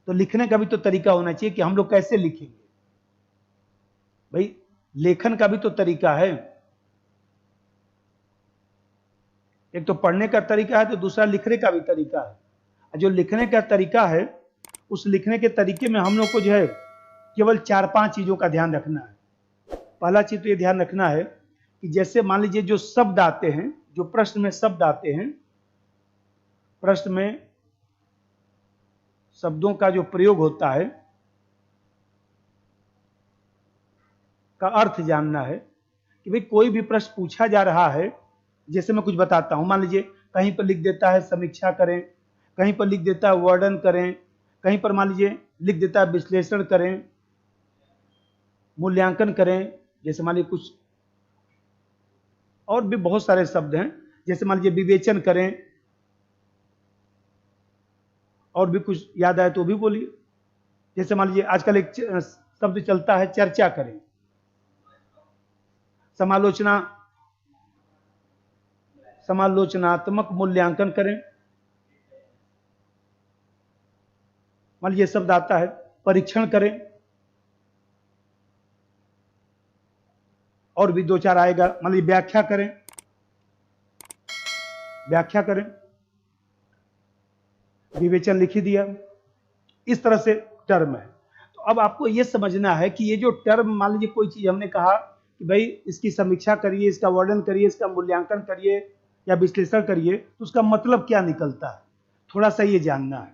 तो लिखने का भी तो तरीका होना चाहिए कि हम लोग कैसे लिखेंगे। भाई लेखन का भी तो तरीका है, एक तो पढ़ने का तरीका है तो दूसरा लिखने का भी तरीका है। जो लिखने का तरीका है उस लिखने के तरीके में हम लोग को जो है केवल 4-5 चीजों का ध्यान रखना है। पहला चीज तो ये ध्यान रखना है कि जैसे मान लीजिए जो शब्द आते हैं, जो प्रश्न में शब्द आते हैं, प्रश्न में शब्दों का जो प्रयोग होता है का अर्थ जानना है कि भाई कोई भी प्रश्न पूछा जा रहा है, जैसे मैं कुछ बताता हूं, मान लीजिए कहीं पर लिख देता है समीक्षा करें, कहीं पर लिख देता है वर्णन करें, कहीं पर मान लीजिए लिख देता है विश्लेषण करें, मूल्यांकन करें, जैसे मान लीजिए कुछ और भी बहुत सारे शब्द हैं, जैसे मान लीजिए विवेचन करें, और भी कुछ याद आए तो भी बोलिए। जैसे मान लीजिए आजकल एक शब्द चलता है चर्चा करें, समालोचना, समालोचनात्मक मूल्यांकन करें, मान लीजिए शब्द आता है परीक्षण करें, और भी 2-4 आएगा, मान लीजिए व्याख्या करें, व्याख्या करें, विवेचन लिख ही दिया। इस तरह से टर्म है। तो अब आपको यह समझना है कि ये जो टर्म, मान लीजिए कोई चीज हमने कहा कि भाई इसकी समीक्षा करिए, इसका वर्णन करिए, इसका मूल्यांकन करिए या विश्लेषण करिए, तो उसका मतलब क्या निकलता है, थोड़ा सा ये जानना है।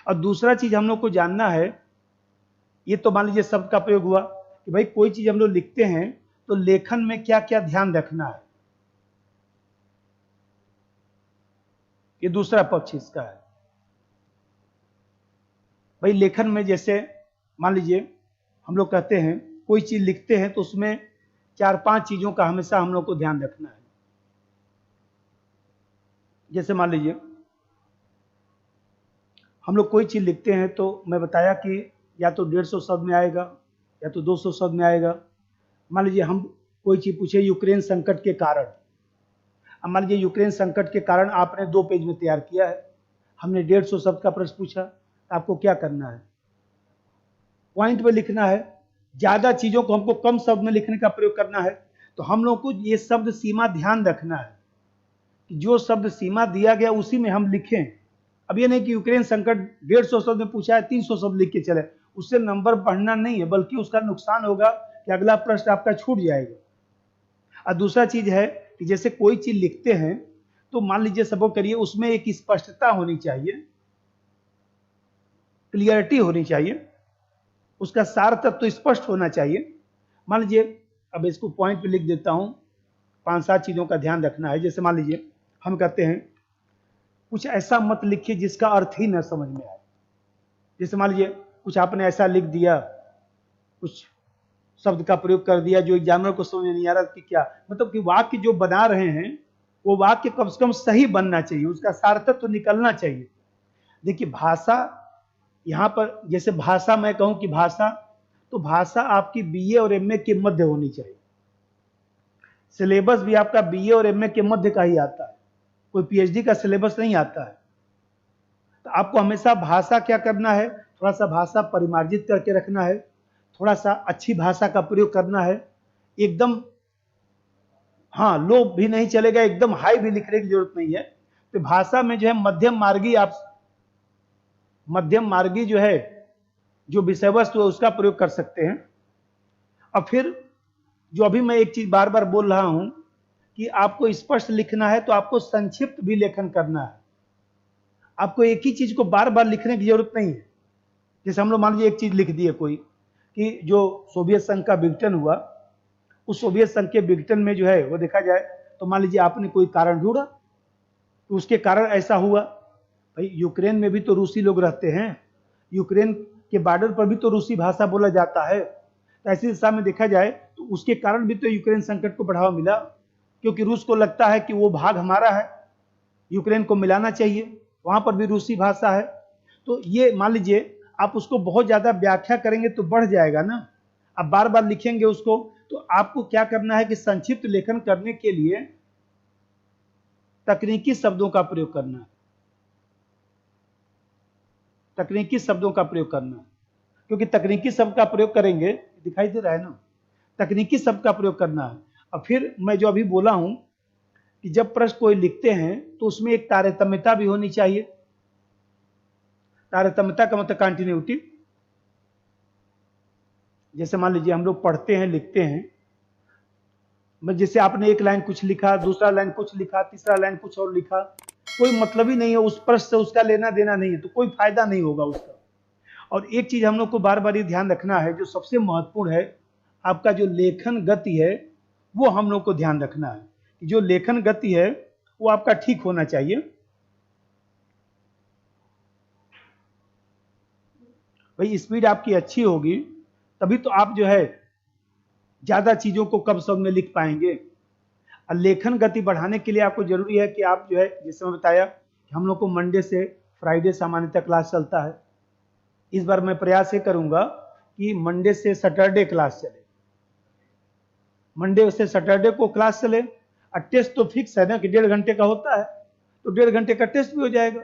और दूसरा चीज हम लोग को जानना है, ये तो मान लीजिए शब्द का प्रयोग हुआ कि भाई कोई चीज हम लोग लिखते हैं तो लेखन में क्या क्या ध्यान रखना है, ये दूसरा पक्ष इसका है। भाई लेखन में जैसे मान लीजिए हम लोग कहते हैं कोई चीज लिखते हैं तो उसमें 4-5 चीजों का हमेशा हम लोग को ध्यान रखना है। जैसे मान लीजिए हम लोग कोई चीज लिखते हैं तो मैं बताया कि या तो 150 शब्द में आएगा या तो 200 शब्द में आएगा। मान लीजिए हम कोई चीज पूछे यूक्रेन संकट के कारण, अब मान लीजिए यूक्रेन संकट के कारण आपने 2 पेज में तैयार किया है, हमने 150 शब्द का प्रश्न पूछा, आपको क्या करना है, पॉइंट पे लिखना है। ज्यादा चीजों को हमको कम शब्द में लिखने का प्रयोग करना है। तो हम लोग को ये शब्द सीमा ध्यान रखना है कि जो शब्द सीमा दिया गया उसी में हम लिखें। अब ये नहीं कि यूक्रेन संकट 150 शब्द में पूछा है 300 शब्द लिख के चले, उससे नंबर बढ़ना नहीं है, बल्कि उसका नुकसान होगा कि अगला प्रश्न आपका छूट जाएगा। और दूसरा चीज है कि जैसे कोई चीज लिखते हैं तो मान लीजिए सपोज करिए उसमें एक स्पष्टता होनी चाहिए, क्लियरिटी होनी चाहिए, उसका सार तत्व तो स्पष्ट होना चाहिए। मान लीजिए अब इसको पॉइंट पे लिख देता हूं, 5-7 चीजों का ध्यान रखना है। जैसे मान लीजिए हम कहते हैं कुछ ऐसा मत लिखिए जिसका अर्थ ही न समझ में आए। जैसे मान लीजिए कुछ आपने ऐसा लिख दिया, कुछ शब्द का प्रयोग कर दिया जो एग्जामिनर को समझ नहीं आ रहा कि क्या, मतलब कि वाक्य जो बना रहे हैं वो वाक्य कम से कम सही बनना चाहिए, उसका सार्थक तो निकलना चाहिए। देखिए भाषा, यहां पर जैसे भाषा मैं कहूं कि भाषा, तो भाषा आपकी बीए और एमए के मध्य होनी चाहिए। सिलेबस भी आपका बीए और एमए के मध्य का ही आता है, कोई पीएचडी का सिलेबस नहीं आता है। तो आपको हमेशा भाषा क्या करना है, थोड़ा सा भाषा परिमार्जित करके रखना है, थोड़ा सा अच्छी भाषा का प्रयोग करना है। एकदम हाँ लो भी नहीं चलेगा, एकदम हाई भी लिखने की जरूरत नहीं है। तो भाषा में जो है मध्यम मार्गी जो है, जो विषय वस्तु है उसका प्रयोग कर सकते हैं। और फिर जो अभी मैं एक चीज बार बार बोल रहा हूं कि आपको स्पष्ट लिखना है तो आपको संक्षिप्त भी लेखन करना है। आपको एक ही चीज को बार बार लिखने की जरूरत नहीं है। जैसे हम लोग मान लीजिए एक चीज लिख दिए कोई कि जो सोवियत संघ का विघटन हुआ, उस सोवियत संघ के विघटन में जो है वो देखा जाए तो मान लीजिए आपने कोई कारण ढूंढा तो उसके कारण ऐसा हुआ। भाई यूक्रेन में भी तो रूसी लोग रहते हैं, यूक्रेन के बॉर्डर पर भी तो रूसी भाषा बोला जाता है। तो ऐसी दिशा में देखा जाए तो उसके कारण भी तो यूक्रेन संकट को बढ़ावा मिला, क्योंकि रूस को लगता है कि वो भाग हमारा है, यूक्रेन को मिलाना चाहिए, वहां पर भी रूसी भाषा है। तो ये मान लीजिए आप उसको बहुत ज्यादा व्याख्या करेंगे तो बढ़ जाएगा ना, आप बार बार लिखेंगे उसको। तो आपको क्या करना है कि संक्षिप्त लेखन करने के लिए तकनीकी शब्दों का प्रयोग करना है। तकनीकी शब्दों का प्रयोग करना है, क्योंकि तकनीकी शब्द का प्रयोग करेंगे, दिखाई दे रहा है ना, तकनीकी शब्द का प्रयोग करना है। और फिर मैं जो अभी बोला हूं कि जब प्रश्न कोई लिखते हैं तो उसमें एक तारतम्यता भी होनी चाहिए। तारतम्यता का मतलब कंटिन्यूटी। जैसे मान लीजिए हम लोग पढ़ते हैं, लिखते हैं, जैसे आपने एक लाइन कुछ लिखा, दूसरा लाइन कुछ लिखा, तीसरा लाइन कुछ और लिखा, कोई मतलब ही नहीं है उस प्रश्न से, उसका लेना देना नहीं है, तो कोई फायदा नहीं होगा उसका। और एक चीज हम लोग को बार बार ये ध्यान रखना है, जो सबसे महत्वपूर्ण है, आपका जो लेखन गति है वो हम लोग को ध्यान रखना है कि जो लेखन गति है वो आपका ठीक होना चाहिए। भाई स्पीड आपकी अच्छी होगी तभी तो आप जो है ज्यादा चीजों को कम समय में लिख पाएंगे। और लेखन गति बढ़ाने के लिए आपको जरूरी है कि आप जो है, जैसे मैं बताया कि हम लोग को मंडे से फ्राइडे सामान्यतः क्लास चलता है। इस बार मैं प्रयास ये करूंगा कि मंडे से सैटरडे क्लास चले, मंडे से सैटरडे को क्लास चले। और टेस्ट तो फिक्स है ना कि 1.5 घंटे का होता है, तो 1.5 घंटे का टेस्ट भी हो जाएगा।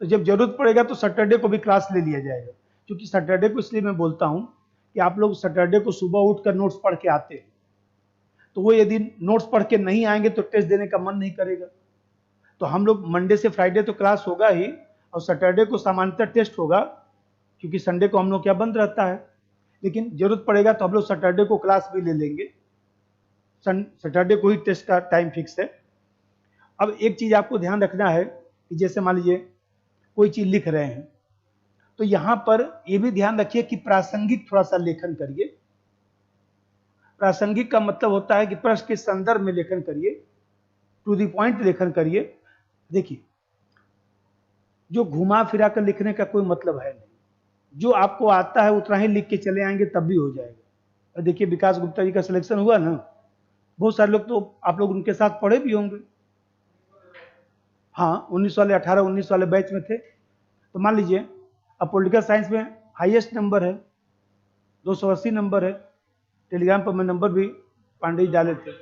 तो जब जरूरत पड़ेगा तो सैटरडे को भी क्लास ले लिया जाएगा। क्योंकि सैटरडे को इसलिए मैं बोलता हूं कि आप लोग सैटरडे को सुबह उठकर नोट्स पढ़ के आते हैं, तो वो यदि नोट्स पढ़ के नहीं आएंगे तो टेस्ट देने का मन नहीं करेगा। तो हम लोग मंडे से फ्राइडे तो क्लास होगा ही, और सैटरडे को सामान्यतः टेस्ट होगा, क्योंकि संडे को हम लोग क्या बंद रहता है। लेकिन जरूरत पड़ेगा तो हम लोग सैटरडे को क्लास भी ले लेंगे, सैटरडे को ही टेस्ट का टाइम फिक्स है। अब एक चीज आपको ध्यान रखना है कि जैसे मान लीजिए कोई चीज लिख रहे हैं, तो यहां पर यह भी ध्यान रखिए कि प्रासंगिक थोड़ा सा लेखन करिए। प्रासंगिक का मतलब होता है कि प्रश्न के संदर्भ में लेखन करिए, टू द पॉइंट लेखन करिए। देखिए, जो घुमा फिरा कर लिखने का कोई मतलब है नहीं, जो आपको आता है उतना ही लिख के चले आएंगे तब भी हो जाएगा। और देखिए विकास गुप्ता जी का सिलेक्शन हुआ ना, बहुत सारे लोग तो आप लोग उनके साथ पढ़े भी होंगे। हाँ, 19 वाले 18-19 वाले बैच में थे। तो मान लीजिए अब पॉलिटिकल साइंस में हाईएस्ट नंबर है, 280 नंबर है। टेलीग्राम पर मैं नंबर भी पांडे जी डाले थे।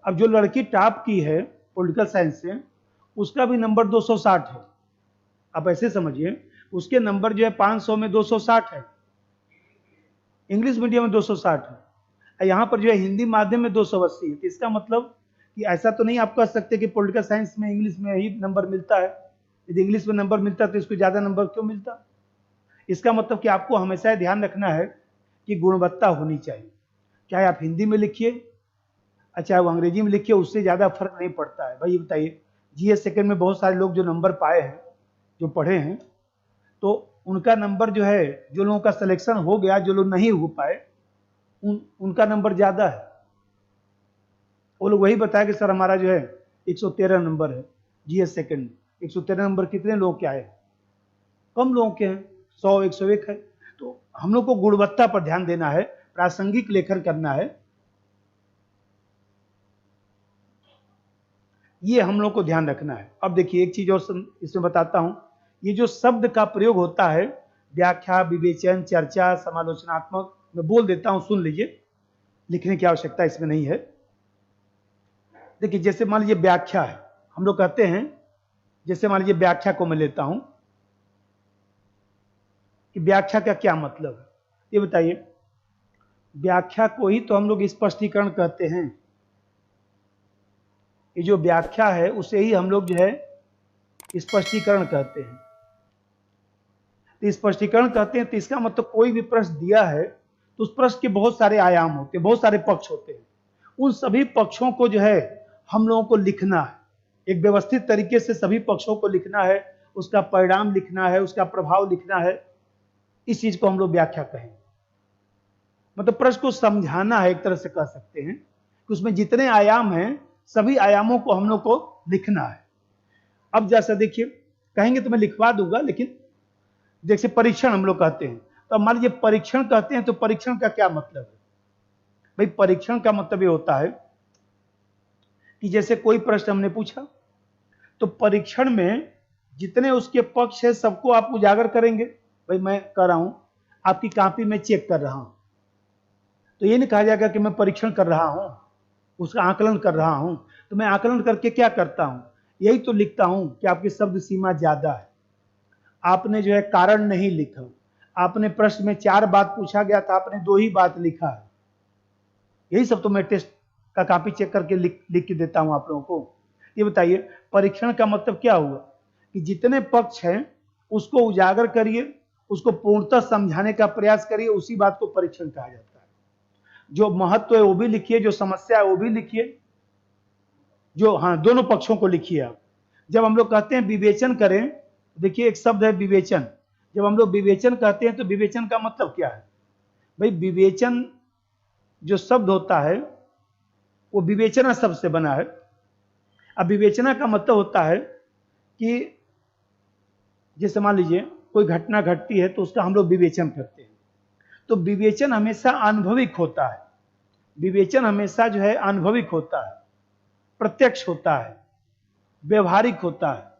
अब जो लड़की टॉप की है पॉलिटिकल साइंस से, उसका भी नंबर 260 है। आप ऐसे समझिए, उसके नंबर जो है 500 में 260 है, इंग्लिश मीडियम में 260 है, यहाँ पर जो है हिंदी माध्यम में 280 है। तो इसका मतलब कि ऐसा तो नहीं आप कह सकते कि पॉलिटिकल साइंस में इंग्लिश में ही नंबर मिलता है, यदि इंग्लिश में नंबर मिलता तो इसको ज्यादा नंबर क्यों मिलता। इसका मतलब कि आपको हमेशा ध्यान रखना है कि गुणवत्ता होनी चाहिए, चाहे आप हिंदी में लिखिए चाहे वो अंग्रेजी में लिखिए, उससे ज्यादा फर्क नहीं पड़ता है। भाई बताइए, जीएस सेकंड में बहुत सारे लोग जो नंबर पाए हैं, जो पढ़े हैं, तो उनका नंबर जो है, जो लोगों का सिलेक्शन हो गया, जो लोग नहीं हो पाए उनका नंबर ज्यादा है। वो लोग वही बताया कि सर हमारा जो है 113 नंबर है जीएस सेकंड में। 113 नंबर कितने लोग के आए? कम लोगों के हैं, 100-101 है। तो हम लोग को गुणवत्ता पर ध्यान देना है, प्रासंगिक लेखन करना है, ये हम लोग को ध्यान रखना है। अब देखिए एक चीज और इसमें बताता हूं, ये जो शब्द का प्रयोग होता है, व्याख्या, विवेचन, चर्चा, समालोचनात्मक, मैं बोल देता हूं, सुन लीजिए, लिखने की आवश्यकता इसमें नहीं है। देखिए जैसे मान लीजिए व्याख्या है, हम लोग कहते हैं, जैसे मान लीजिए व्याख्या को मैं लेता हूं कि व्याख्या का क्या मतलब है, ये बताइए। व्याख्या को ही तो हम लोग स्पष्टीकरण कहते हैं। ये जो व्याख्या है उसे ही हम लोग जो है स्पष्टीकरण कहते हैं। तो स्पष्टीकरण कहते हैं तो इसका मतलब कोई भी प्रश्न दिया है तो उस प्रश्न के बहुत सारे आयाम होते हैं, बहुत सारे पक्ष होते हैं। उन सभी पक्षों को जो है हम लोगों को लिखना है, एक व्यवस्थित तरीके से सभी पक्षों को लिखना है, उसका परिणाम लिखना है, उसका प्रभाव लिखना है। इस चीज को हम लोग व्याख्या कहेंगे। मतलब प्रश्न को समझाना है, एक तरह से कह सकते हैं कि उसमें जितने आयाम हैं सभी आयामों को हम लोग को लिखना है। अब जैसा देखिए, कहेंगे तो मैं लिखवा दूंगा, लेकिन जैसे परीक्षण हम लोग कहते हैं, तो मान लीजिए परीक्षण कहते हैं, तो परीक्षण का क्या मतलब है? भाई परीक्षण का मतलब ये होता है कि जैसे कोई प्रश्न हमने पूछा, तो परीक्षण में जितने उसके पक्ष है सबको आप उजागर करेंगे। भाई मैं कर रहा हूं, आपकी कॉपी में चेक कर रहा हूं, तो ये नहीं कहा जाएगा कि मैं परीक्षण कर रहा हूं, उसका आकलन कर रहा हूं। तो मैं आकलन करके क्या करता हूं, यही तो लिखता हूं कि आपकी शब्द सीमा ज्यादा है। आपने जो है कारण नहीं लिखा, आपने प्रश्न में 4 बात पूछा गया था, आपने 2 ही बात लिखा है। यही सब तो मैं टेस्ट का कॉपी चेक करके लिख के देता हूं आप लोगों को। ये बताइए परीक्षण का मतलब क्या हुआ कि जितने पक्ष हैं उसको उजागर करिए, उसको पूर्णतः समझाने का प्रयास करिए, उसी बात को परीक्षण कहा जाता है। जो महत्व है वो भी लिखिए, जो समस्या है वो भी लिखिए, जो हाँ दोनों पक्षों को लिखिए आप। जब हम लोग कहते हैं विवेचन करें, देखिए एक शब्द है विवेचन। जब हम लोग विवेचन कहते हैं तो विवेचन का मतलब क्या है भाई? विवेचन जो शब्द होता है वो विवेचना शब्द से बना है। अब विवेचना का मतलब होता है कि जैसे मान लीजिए कोई घटना घटती है तो उसका हम लोग विवेचन करते हैं। तो विवेचन हमेशा अनुभविक होता है, विवेचन हमेशा जो है अनुभविक होता है, प्रत्यक्ष होता है, व्यवहारिक होता है।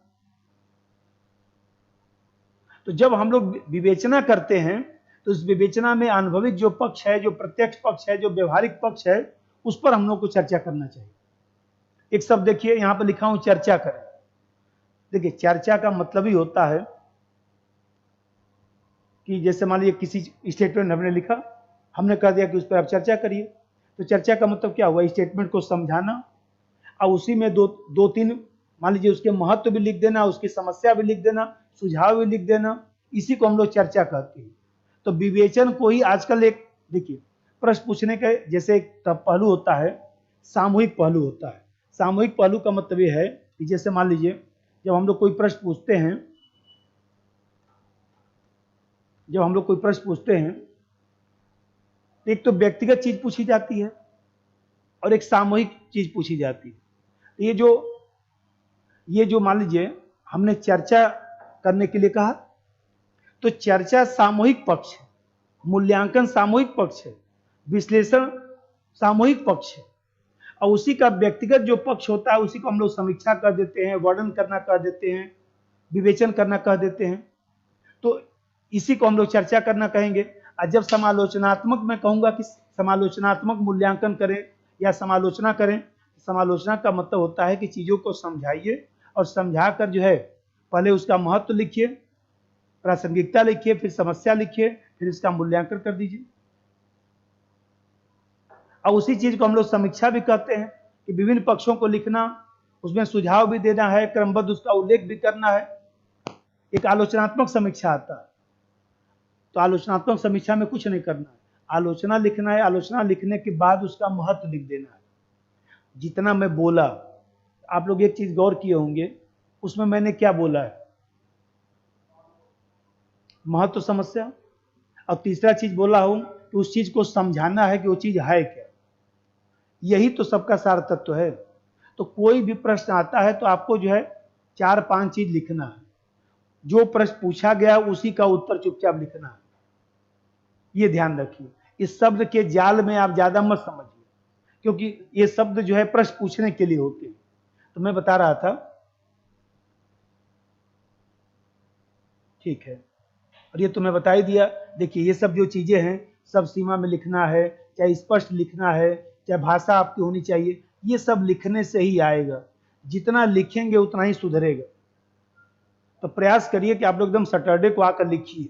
तो जब हम लोग विवेचना करते हैं तो इस विवेचना में अनुभविक जो पक्ष है, जो प्रत्यक्ष पक्ष है, जो व्यवहारिक पक्ष है, उस पर हम लोग को चर्चा करना चाहिए। एक शब्द देखिए यहां पर लिखा हूं चर्चा करें। देखिए चर्चा का मतलब ही होता है कि जैसे मान लीजिए किसी स्टेटमेंट हमने लिखा, हमने कह दिया कि उस पर आप चर्चा करिए। तो चर्चा का मतलब क्या हुआ? स्टेटमेंट को समझाना और उसी में दो तीन मान लीजिए उसके महत्व भी लिख देना, उसकी समस्या भी लिख देना, सुझाव भी लिख देना, इसी को हम लोग चर्चा करते हैं। तो विवेचन को ही आजकल एक देखिए प्रश्न पूछने का जैसे एक पहलू होता है, सामूहिक पहलू होता है। सामूहिक पहलू का मतलब यह है कि जैसे मान लीजिए जब हम लोग कोई प्रश्न पूछते हैं, एक तो व्यक्तिगत चीज पूछी जाती है और एक सामूहिक चीज पूछी जाती है। तो ये जो मान लीजिए हमने चर्चा करने के लिए कहा, तो चर्चा सामूहिक पक्ष है, मूल्यांकन सामूहिक पक्ष है, विश्लेषण सामूहिक पक्ष है, और उसी का व्यक्तिगत जो पक्ष होता है उसी को हम लोग समीक्षा कर देते हैं, वर्णन करना कर देते हैं, विवेचन करना कह देते हैं। तो इसी को हम लोग चर्चा करना कहेंगे। और जब समालोचनात्मक मैं कहूंगा कि समालोचनात्मक मूल्यांकन करें या समालोचना करें, समालोचना का मतलब होता है कि चीजों को समझाइए और समझा कर जो है पहले उसका महत्व लिखिए, प्रासंगिकता लिखिए, फिर समस्या लिखिए, फिर इसका मूल्यांकन कर दीजिए। और उसी चीज को हम लोग समीक्षा भी कहते हैं कि विभिन्न पक्षों को लिखना, उसमें सुझाव भी देना है, क्रमबद्ध उसका उल्लेख भी करना है। एक आलोचनात्मक समीक्षा आता है। तो आलोचनात्मक समीक्षा में कुछ नहीं करना है, आलोचना लिखना है, आलोचना लिखने के बाद उसका महत्व लिख देना है। जितना मैं बोला, आप लोग एक चीज गौर किए होंगे, उसमें मैंने क्या बोला है? महत्व, समस्या, और तीसरा चीज बोला हूं कि उस चीज को समझाना है कि वो चीज है क्या। यही तो सबका सार तत्व है। तो कोई भी प्रश्न आता है तो आपको जो है 4-5 चीज लिखना है। जो प्रश्न पूछा गया उसी का उत्तर चुपचाप लिखना है। ये ध्यान रखिए, इस शब्द के जाल में आप ज्यादा मत समझिए, क्योंकि ये शब्द जो है प्रश्न पूछने के लिए होते हैं। तो मैं बता रहा था, ठीक है, और ये तो मैं बता ही दिया। देखिए ये सब जो चीजें हैं सब सीमा में लिखना है, चाहे स्पष्ट लिखना है, चाहे भाषा आपकी होनी चाहिए, ये सब लिखने से ही आएगा। जितना लिखेंगे उतना ही सुधरेगा। तो प्रयास करिए कि आप लोग एकदम सैटरडे को आकर लिखिए।